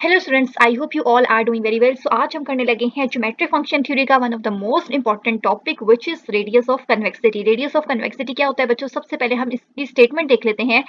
Hello students, I hope you all are doing very well. So आज हम करने लगे हैं ज्योमेट्रिक फंक्शन थ्योरी का one of the most important topic which is radius of convexity. Radius of convexity क्या होता है बच्चों? सबसे पहले हम इसकी स्टेटमेंट देख लेते हैं।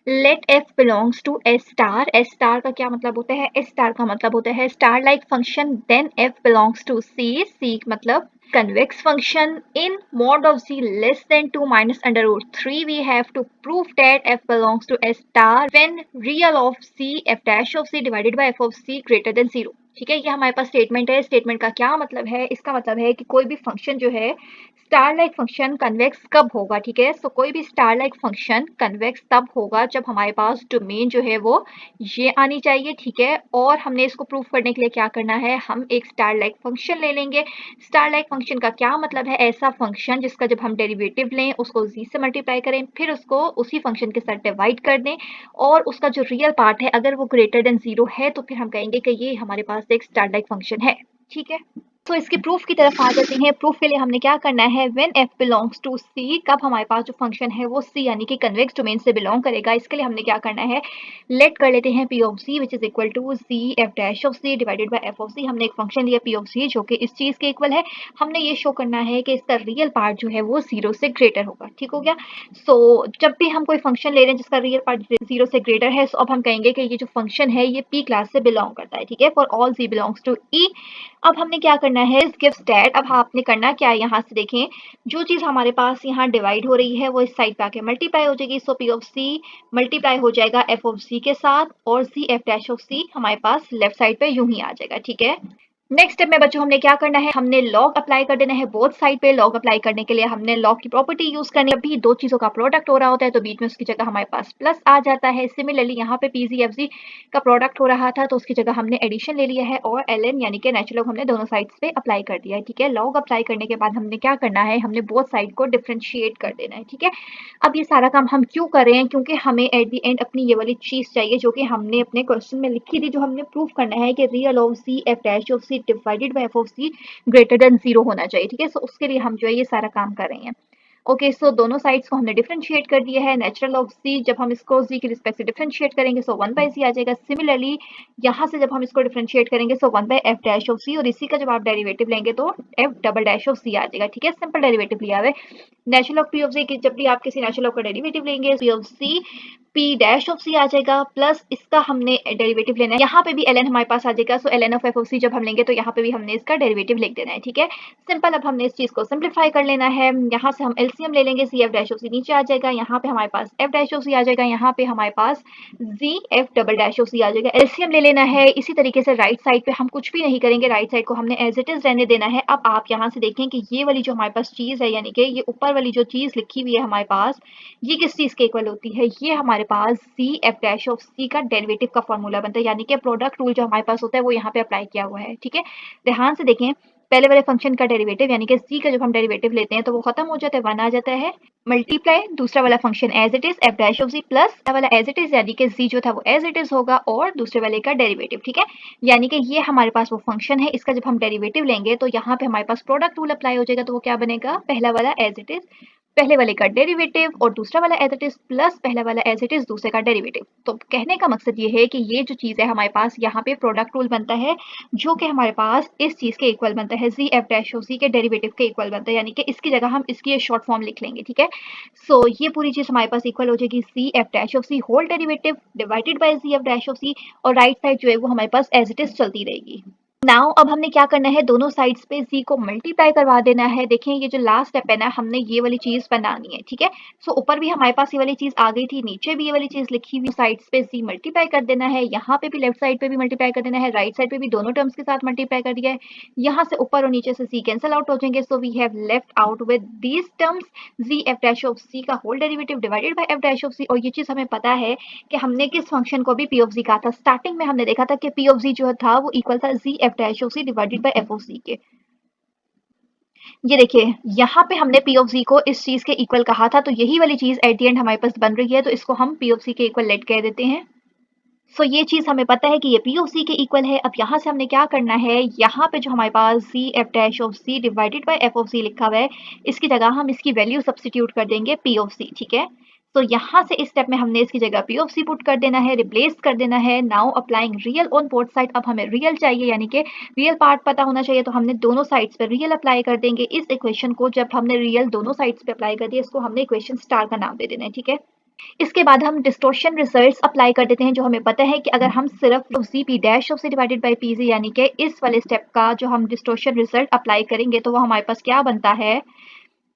Let F belongs to S star. S star का क्या मतलब होता है? एस स्टार का मतलब होता है star like function. Then F belongs to C. C मतलब convex function. In mod of z less than 2 minus under root 3, we have to prove that f belongs to S star when real of c f dash of c divided by f of c greater than 0. ठीक है, ये हमारे पास statement है। Statement का क्या मतलब है? इसका मतलब है कि कोई भी फंक्शन जो है स्टार लाइक फंक्शन कन्वेक्स कब होगा। ठीक है, सो कोई भी स्टार लाइक फंक्शन कन्वेक्स तब होगा जब हमारे पास डोमेन जो है वो ये आनी चाहिए। ठीक है, और हमने इसको प्रूव करने के लिए क्या करना है, हम एक स्टार लाइक फंक्शन ले लेंगे। स्टार लाइक फंक्शन का क्या मतलब है? ऐसा फंक्शन जिसका जब हम डेरिवेटिव लें उसको z से मल्टीप्लाई करें, फिर उसको उसी फंक्शन के साथ डिवाइड कर दें, और उसका जो रियल पार्ट है अगर वो ग्रेटर देन 0 है तो फिर हम कहेंगे कि ये हमारे पास एक स्टार लाइक फंक्शन है। ठीक है, तो इसके प्रूफ की तरफ आ जाते हैं। प्रूफ के लिए हमने क्या करना है, when f belongs to c, कब हमारे पास जो फंक्शन है वो c यानी कि कन्वेक्स डोमेन से बिलोंग करेगा। इसके लिए हमने क्या करना है, लेट कर लेते हैं p of c which is equal to c f dash of c divided by f of c। हमने एक फंक्शन लिया p ऑफ c जो कि इस चीज के इक्वल है। हमने ये शो करना है कि इसका रियल पार्ट जो है वो 0 से ग्रेटर होगा। ठीक हो गया। सो जब भी हम कोई फंक्शन ले रहे हैं जिसका रियल पार्ट 0 से ग्रेटर है, अब हम कहेंगे कि ये जो फंक्शन है ये p क्लास से बिलोंग करता है। ठीक है, for all z belongs to e। अब हमने क्या करना है, गिव्स दैट। अब आपने करना क्या है, यहाँ से देखें, जो चीज हमारे पास यहाँ डिवाइड हो रही है वो इस साइड पे आके मल्टीप्लाई हो जाएगी। सो p ऑफ c मल्टीप्लाई हो जाएगा f ऑफ c के साथ, और c f dash of c हमारे पास लेफ्ट साइड पे यूं ही आ जाएगा। ठीक है, नेक्स्ट स्टेप में बच्चों हमने क्या करना है, हमने लॉग अप्लाई कर देना है बोथ साइड पे। लॉग अप्लाई करने के लिए हमने लॉग की प्रॉपर्टी यूज करनी है। अभी दो चीजों का प्रोडक्ट हो रहा होता है तो बीच में उसकी जगह हमारे पास प्लस आ जाता है। सिमिलरली यहाँ पे PZFZ का प्रोडक्ट हो रहा था तो उसकी जगह हमने एडिशन ले लिया है, और ln यानी कि नेचुरल लॉग हमने दोनों साइड्स पे अप्लाई कर दिया है। ठीक है, लॉग अप्लाई करने के बाद हमने क्या करना है, हमने बोथ साइड को डिफ्रेंशिएट कर देना है। ठीक है, अब ये सारा काम हम क्यों कर रहे हैं, क्योंकि हमें एट द एंड अपनी ये वाली चीज चाहिए जो कि हमने अपने क्वेश्चन में लिखी थी, जो हमने प्रूव करना है कि real of C F dash of C divided by F of C greater than 0 होना चाहिए। ठीक है, सो उसके लिए हम जो है ये सारा काम कर रहे हैं। ओके, सो दोनों साइड्स को हमने डिफरेंशिएट कर दिया है। नेचुरल ऑफ सी जब हम इसको z के रिस्पेक्ट से डिफरेंशिएट करेंगे सो 1 बाय c आ जाएगा। सिमिलरली यहाँ से जब हम इसको डिफरेंशिएट करेंगे so 1 by f dash of c, और इसी का जब आप डेरिवेटिव लेंगे तो f double dash of c आ जाएगा। ठीक है, सिंपल डेरिवेटिव लिया हुआ है। Natural of p of c, जब भी आप किसी नेचुरल ऑफ का डेरिवेटिव लेंगे p of c p dash of c आ जाएगा, प्लस इसका हमने डेरिवेटिव लेना है। यहाँ पे भी ln हमारे पास आ जाएगा। सो ln of f of c जब हम लेंगे तो यहाँ पे भी हमने इसका डेरिवेटिव लिख देना है। ठीक है, सिंपल। अब हमने इस चीज को सिंप्लीफाई कर लेना है। यहाँ से हम एलसीएम ले लेंगे, सी एफ डैश ऑफ सी नीचे आ जाएगा, यहाँ पे हमारे पास एफ डैश ऑफ सी आ जाएगा, यहाँ पे हमारे पास जी एफ डबल डैश ऑफ सी आ जाएगा। एलसीएम ले लेना है। इसी तरीके से राइट साइड पे हम कुछ भी नहीं करेंगे, राइट साइड को हमने एज इट इज रहने देना है। अब आप यहाँ से देखें कि ये वाली जो हमारे पास चीज है, यानी कि ये ऊपर वाली जो चीज लिखी हुई है हमारे पास, ये किस चीज के इक्वल होती है, ये हमारे पास सी एफ डैश ऑफ सी का डेरिवेटिव का फॉर्मूला बनता है, यानी कि प्रोडक्ट रूल जो हमारे पास होता है वो यहाँ पे अप्लाई किया हुआ है। ठीक है, ध्यान से देखें, पहले वाले फंक्शन का डेरिवेटिव यानी कि c का जब हम डेरिवेटिव लेते हैं तो वो खत्म हो जाता है, 1 आ जाता है। मल्टीप्लाई दूसरा वाला function as it is f dash of z, plus वाला एज इट इज यानी कि z जो था वो एज इट इज होगा, और दूसरे वाले का डेरिवेटिव। ठीक है, यानी कि ये हमारे पास वो फंक्शन है, इसका जब हम डेरिवेटिव लेंगे तो यहाँ पे हमारे पास प्रोडक्ट रूल अप्लाई हो जाएगा। तो वो क्या बनेगा, पहला वाला एज इट इज पहले वाले का डेरिवेटिव, और दूसरा वाला एज इट इज प्लस पहला वाला एज इट इज दूसरे का डेरिवेटिव। तो कहने का मकसद ये है कि ये जो चीज है हमारे पास यहाँ पे प्रोडक्ट रूल बनता है, जो कि हमारे पास इस चीज के इक्वल बनता है, जी एफ डैश ओ सी के डेरिवेटिव के इक्वल बनता है, यानी कि इसकी जगह हम इसकी शॉर्ट फॉर्म लिख लेंगे। ठीक है, सो ये पूरी चीज हमारे पास इक्वल हो जाएगी C F dash of C whole derivative divided by G F dash of C, और राइट साइड जो है वो हमारे पास एज इट इज चलती रहेगी। नाउ अब हमने क्या करना है, दोनों साइड्स पे z को मल्टीप्लाई करवा देना है। देखें ये जो लास्ट स्टेप है ना, हमने ये वाली चीज बनानी है। ठीक है, सो ऊपर भी हमारे पास ये वाली चीज आ गई थी, नीचे भी ये वाली चीज लिखी हुई, साइड्स पे z मल्टीप्लाई कर देना है, यहाँ पे भी लेफ्ट साइड पे भी मल्टीप्लाई कर देना है, राइट साइड पे भी दोनों टर्म्स के साथ मल्टीप्लाई कर दिया है। यहाँ से ऊपर और नीचे से c कैंसिल आउट हो जाएंगे, so we have left out with these terms z f dash of c का whole derivative divided by f dash of c। और ये चीज हमें पता है कि हमने किस फंक्शन को भी p ऑफ z कहा था। स्टार्टिंग में हमने देखा था कि p ऑफ z जो था वो इक्वल था z f dash of c divided by f of c के। ये देखिए यहाँ पे हमने p ऑफ z को इस चीज के इक्वल कहा था, तो यही वाली चीज एट द एंड हमारे पास बन रही है, तो इसको हम p ऑफ c के इक्वल लेट कह देते हैं। सो ये चीज हमें पता है कि ये p ऑफ c के इक्वल है। अब यहाँ से हमने क्या करना है, यहाँ पे जो हमारे पास c f dash of c divided by f of c लिखा हुआ है, इसकी जगह हम इसकी वैल्यू सब्स्टिट्यूट कर देंगे p ऑफ c। ठीक है, तो यहाँ से इस स्टेप में हमने इसकी जगह पी ऑफ सी पुट कर देना है, रिप्लेस कर देना है। Now applying real on both side. अब हमें रियल चाहिए, यानी कि रियल पार्ट पता होना चाहिए, तो हमने दोनों साइड्स पे रियल अप्लाई कर देंगे। इस इक्वेशन को जब हमने रियल दोनों साइड्स पे अप्लाई कर दिया, इसको हमने इक्वेशन स्टार का नाम दे देना है, ठीक है। इसके बाद हम डिस्टोर्शन रिजल्ट्स अप्लाई कर देते हैं, जो हमें पता है कि अगर हम सिर्फ C P dash of C divided by P G, यानी कि इस वाले स्टेप का जो हम डिस्टोर्शन रिजल्ट अप्लाई करेंगे, तो वो हमारे पास क्या बनता है,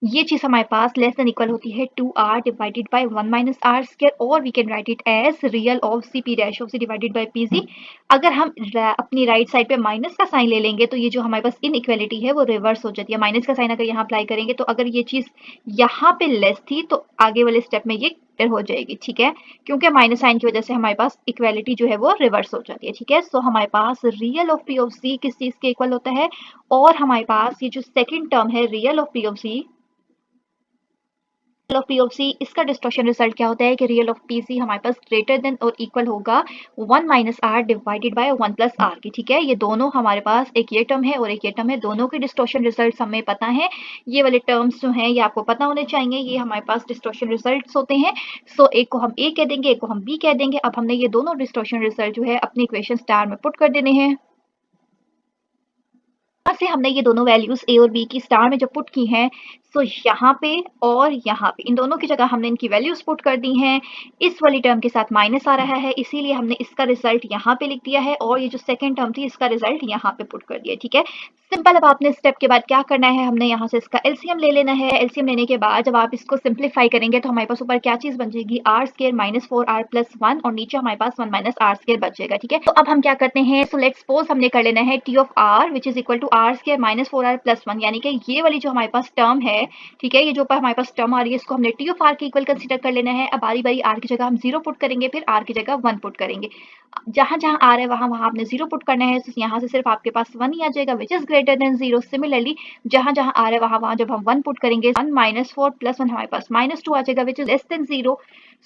ये चीज हमारे पास लेस देन इक्वल होती है 2r divided by 1 minus R square, और we can write it as real of C P dash of C divided by P G. अगर हम अपनी राइट साइड पे माइनस का साइन ले लेंगे, तो ये जो हमारे पास इनइक्वालिटी है वो रिवर्स हो जाती है। माइनस का साइन अगर यहाँ अप्लाई करेंगे, तो अगर ये चीज यहाँ पे लेस थी, तो आगे वाले स्टेप में ये क्लियर हो जाएगी, ठीक है, क्योंकि माइनस साइन की वजह से हमारे पास इक्वालिटी जो है वो रिवर्स हो जाती है, ठीक है। सो हमारे पास रियल ऑफ पी ऑफ सी किस चीज के इक्वल होता है, और हमारे पास ये जो सेकेंड टर्म है real of P of C, of P of C, इसका डिस्टॉर्शन रिजल्ट क्या होता है कि रियल ऑफ पी सी हमारे पास ग्रेटर देन और इक्वल होगा 1 minus R divided by 1 plus R की, ठीक है। ये दोनों हमारे पास, एक ये टर्म है और एक ये टर्म है, दोनों के डिस्टॉर्शन रिजल्ट हमें पता है। ये वाले टर्म्स जो हैं ये आपको पता होने चाहिए, ये हमारे पास डिस्टॉर्शन रिजल्ट होते हैं। सो एक को हम ए कह देंगे, एक को हम बी कह देंगे। अब हमने ये दोनों डिस्टॉर्शन रिजल्ट जो है अपनी इक्वेशन स्टार में पुट कर देने हैं। यहाँ से हमने ये दोनों वैल्यूज ए और बी की स्टार में जब पुट की हैं, सो यहाँ पे और यहाँ पे इन दोनों की जगह हमने इनकी वैल्यूज पुट कर दी हैं। इस वाली टर्म के साथ माइनस आ रहा है, इसीलिए हमने इसका रिजल्ट यहाँ पे लिख दिया है, और ये जो सेकंड टर्म थी इसका रिजल्ट यहाँ पे पुट कर दिया, ठीक है। सिंपल। अब आपने स्टेप के बाद क्या करना है, हमने यहाँ से इसका एलसीएम ले लेना है। एलसीएम लेने के बाद जब आप इसको सिंप्लीफाई करेंगे, तो हमारे पास ऊपर क्या चीज बन जाएगी, are square minus 4r plus 1, और नीचे हमारे पास 1 माइनस आर स्क्वायर बचेगा, ठीक है। तो अब हम क्या करते हैं, सो लेट्स सपोज हमने कर लेना है T of R which is equal to R square minus 4r plus 1, यानी कि ये वाली जो हमारे पास टर्म है, ठीक है, ये जो ऊपर हमारे पास टर्म आ रही है, इसको हमने टी ऑफ आर के इक्वल कंसीडर कर लेना है। अब बारी बारी आर की जगह हम 0 पुट करेंगे, फिर आर की जगह 1 पुट करेंगे। जहां जहां आर है वहां वहां आपने 0 पुट करना है, तो यहाँ से सिर्फ आपके पास 1 ही आ जाएगा which is greater than 0। Similarly जहां जहां आर है वहां वहां जब हम 1 पुट करेंगे, 1 माइनस 4 प्लस 1 हमारे पास -2 आ जाएगा विच इज लेस देन 0।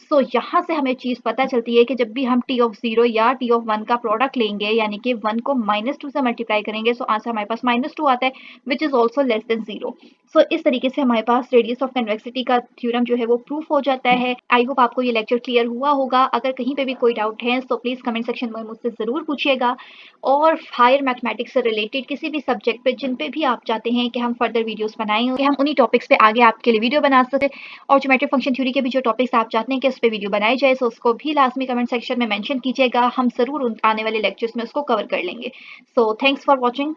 सो यहाँ से हमें चीज पता चलती है कि जब भी हम टी ऑफ 0 या टी ऑफ 1 का प्रोडक्ट लेंगे, यानी कि 1 को -2 से मल्टीप्लाई करेंगे, सो आंसर हमारे पास -2 आता है which is also less than 0। सो इस तरीके से हमारे पास रेडियस ऑफ कन्वेक्सिटी का थ्योरम जो है वो प्रूफ हो जाता है। आई होप आपको ये लेक्चर क्लियर हुआ होगा। अगर कहीं पे भी कोई डाउट है तो प्लीज कमेंट सेक्शन में मुझसे जरूर पूछिएगा, और हायर मैथमेटिक्स से रिलेटेड किसी भी सब्जेक्ट पे जिन पे भी आप चाहते हैं कि हम फर्दर वीडियोस बनाएं, कि हम उन्हीं टॉपिक्स पे आगे आपके लिए वीडियो बना सके, और ज्योमेट्रिक फंक्शन थ्योरी के भी जो टॉपिक्स आप चाहते हैं कि उस पर वीडियो बनाई जाए, तो उसको भी लाजमी कमेंट सेक्शन में मेंशन कीजिएगा। हम जरूर आने वाले लेक्चर्स में उसको कवर कर लेंगे। So thanks for watching.